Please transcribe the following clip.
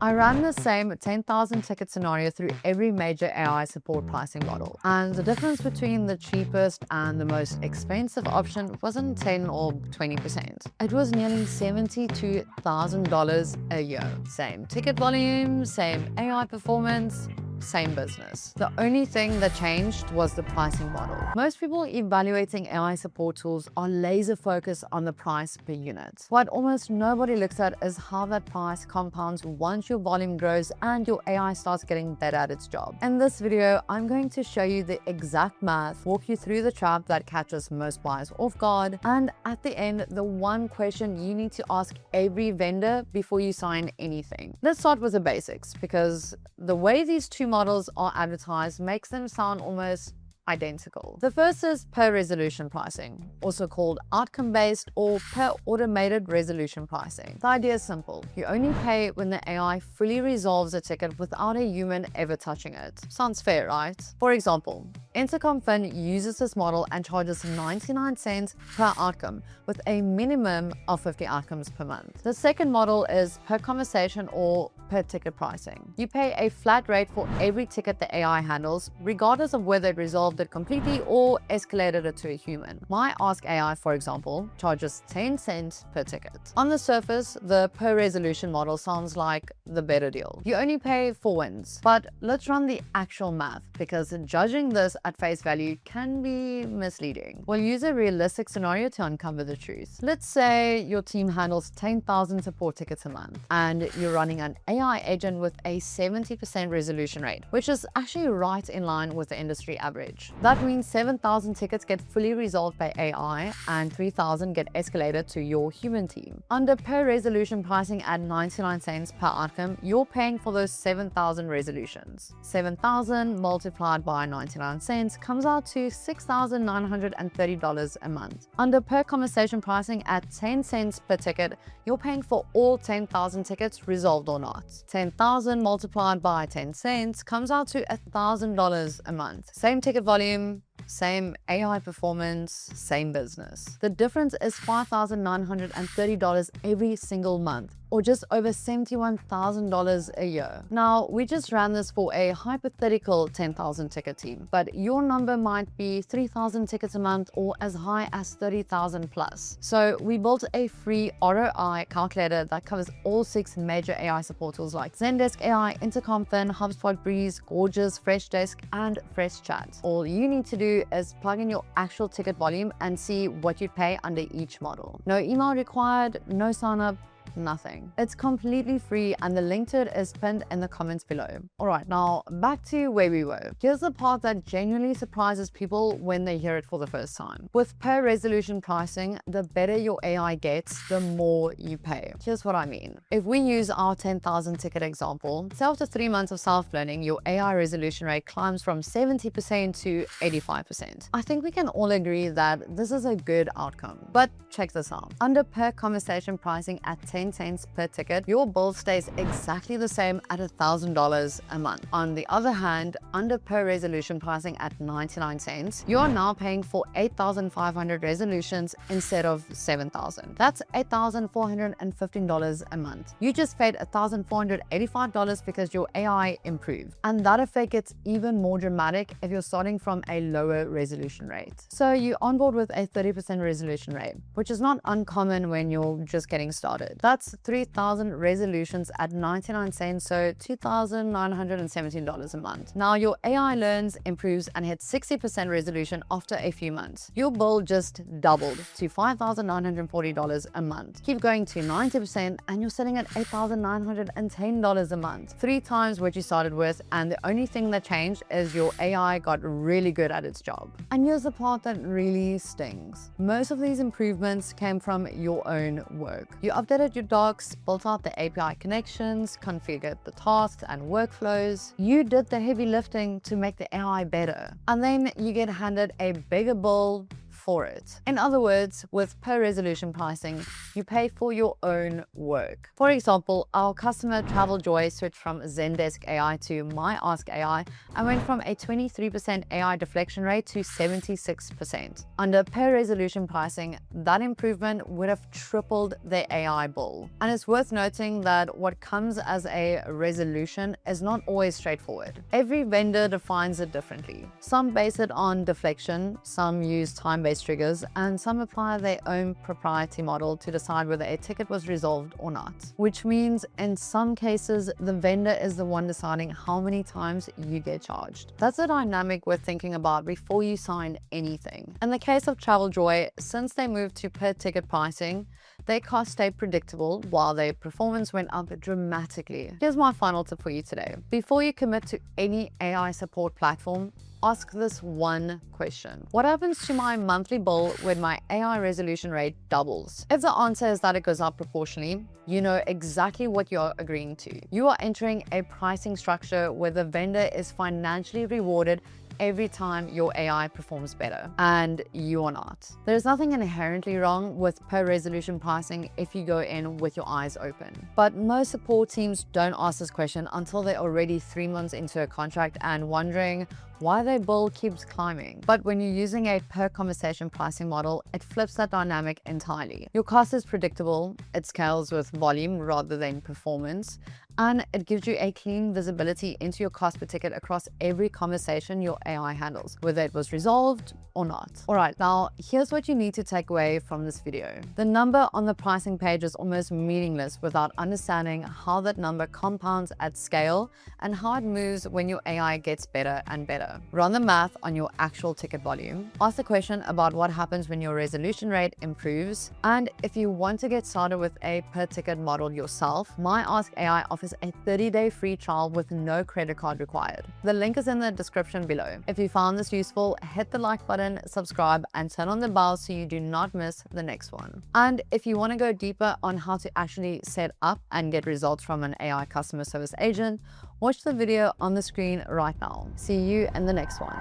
I ran the same 10,000 ticket scenario through every major AI support pricing model, and the difference between the cheapest and the most expensive option wasn't 10 or 20%. It was nearly $72,000 a year. Same ticket volume, same AI performance, same business. The only thing that changed was the pricing model. Most people evaluating AI support tools are laser focused on the price per unit. What almost nobody looks at is how that price compounds once your volume grows and your AI starts getting better at its job. In this video, I'm going to show you the exact math, walk you through the trap that catches most buyers off guard, and at the end, the one question you need to ask every vendor before you sign anything. Let's start with the basics, because the way these two models are advertised makes them sound almost identical. The first is per resolution pricing, also called outcome-based or per automated resolution pricing. The idea is simple. You only pay when the AI fully resolves a ticket without a human ever touching it. Sounds fair, right? For example, Intercom uses this model and charges 99 cents per outcome with a minimum of 50 outcomes per month. The second model is per conversation or per ticket pricing. You pay a flat rate for every ticket the AI handles, regardless of whether it resolved it completely or escalated it to a human. My AskAI, for example, charges 10 cents per ticket. On the surface, the per resolution model sounds like the better deal. You only pay for wins. But let's run the actual math, because judging this at face value can be misleading. We'll use a realistic scenario to uncover the truth. Let's say your team handles 10,000 support tickets a month, and you're running an AI agent with a 70% resolution rate, which is actually right in line with the industry average. That means 7,000 tickets get fully resolved by AI and 3,000 get escalated to your human team. Under per resolution pricing at 99 cents per outcome, you're paying for those 7,000 resolutions. 7,000 multiplied by 99 cents comes out to $6,930 a month. Under per conversation pricing at 10 cents per ticket, you're paying for all 10,000 tickets resolved or not. 10,000 multiplied by 10 cents comes out to $1,000 a month. Same ticket volume, same AI performance, same business. The difference is $5,930 every single month, or just over $71,000 a year. Now, we just ran this for a hypothetical 10,000 ticket team, but your number might be 3,000 tickets a month or as high as 30,000 plus. So we built a free ROI calculator that covers all 6 major AI support tools like Zendesk AI, Intercom, HubSpot, Breeze, Gorgias, Freshdesk, and Freshchat. All you need to do is plug in your actual ticket volume and see what you'd pay under each model. No email required, no sign up, nothing. It's completely free, and the link to it is pinned in the comments below. Alright, now back to where we were. Here's the part that genuinely surprises people when they hear it for the first time. With per resolution pricing, the better your AI gets, the more you pay. Here's what I mean. If we use our 10,000 ticket example, say after 3 months of self-learning, your AI resolution rate climbs from 70% to 85%. I think we can all agree that this is a good outcome. But check this out. Under per conversation pricing at 10 cents per ticket, your bill stays exactly the same at $1,000 a month. On the other hand, under per resolution pricing at 99 cents, you are now paying for 8,500 resolutions instead of 7,000. That's $8,415 a month. You just paid $1,485 because your AI improved. And that effect gets even more dramatic if you're starting from a lower resolution rate. So you onboard with a 30% resolution rate, which is not uncommon when you're just getting started. That's 3,000 resolutions at 99 cents, so $2,917 a month. Now your AI learns, improves, and hits 60% resolution after a few months. Your bill just doubled to $5,940 a month. Keep going to 90% and you're sitting at $8,910 a month. 3 times what you started with, and the only thing that changed is your AI got really good at its job. And here's the part that really stings. Most of these improvements came from your own work. You updated your docs, built out the API connections, configured the tasks and workflows. You did the heavy lifting to make the AI better. And then you get handed a bigger bill for it. In other words, with per resolution pricing, you pay for your own work. For example, our customer Traveljoy switched from Zendesk AI to my AskAI and went from a 23% AI deflection rate to 76%. Under per resolution pricing, that improvement would have tripled their AI bill. And it's worth noting that what comes as a resolution is not always straightforward. Every vendor defines it differently. Some base it on deflection, some use time-based triggers, and some apply their own proprietary model to decide whether a ticket was resolved or not. Which means in some cases, the vendor is the one deciding how many times you get charged. That's a dynamic worth thinking about before you sign anything. In the case of Traveljoy, since they moved to per ticket pricing, their costs stayed predictable while their performance went up dramatically. Here's my final tip for you today. Before you commit to any AI support platform, ask this one question. What happens to my monthly bill when my AI resolution rate doubles? If the answer is that it goes up proportionally, you know exactly what you're agreeing to. You are entering a pricing structure where the vendor is financially rewarded every time your AI performs better, and you are not. There's nothing inherently wrong with per resolution pricing if you go in with your eyes open. But most support teams don't ask this question until they're already 3 months into a contract and wondering why their bill keeps climbing. But when you're using a per conversation pricing model, it flips that dynamic entirely. Your cost is predictable, it scales with volume rather than performance, and it gives you a clean visibility into your cost per ticket across every conversation your AI handles, whether it was resolved or not. All right, now here's what you need to take away from this video. The number on the pricing page is almost meaningless without understanding how that number compounds at scale and how it moves when your AI gets better and better. Run the math on your actual ticket volume. Ask the question about what happens when your resolution rate improves. And if you want to get started with a per ticket model yourself, my AskAI offers a 30-day free trial with no credit card required. The link is in the description below. If you found this useful, hit the like button, subscribe, and turn on the bell so you do not miss the next one. And if you want to go deeper on how to actually set up and get results from an AI customer service agent, watch the video on the screen right now. See you in the next one.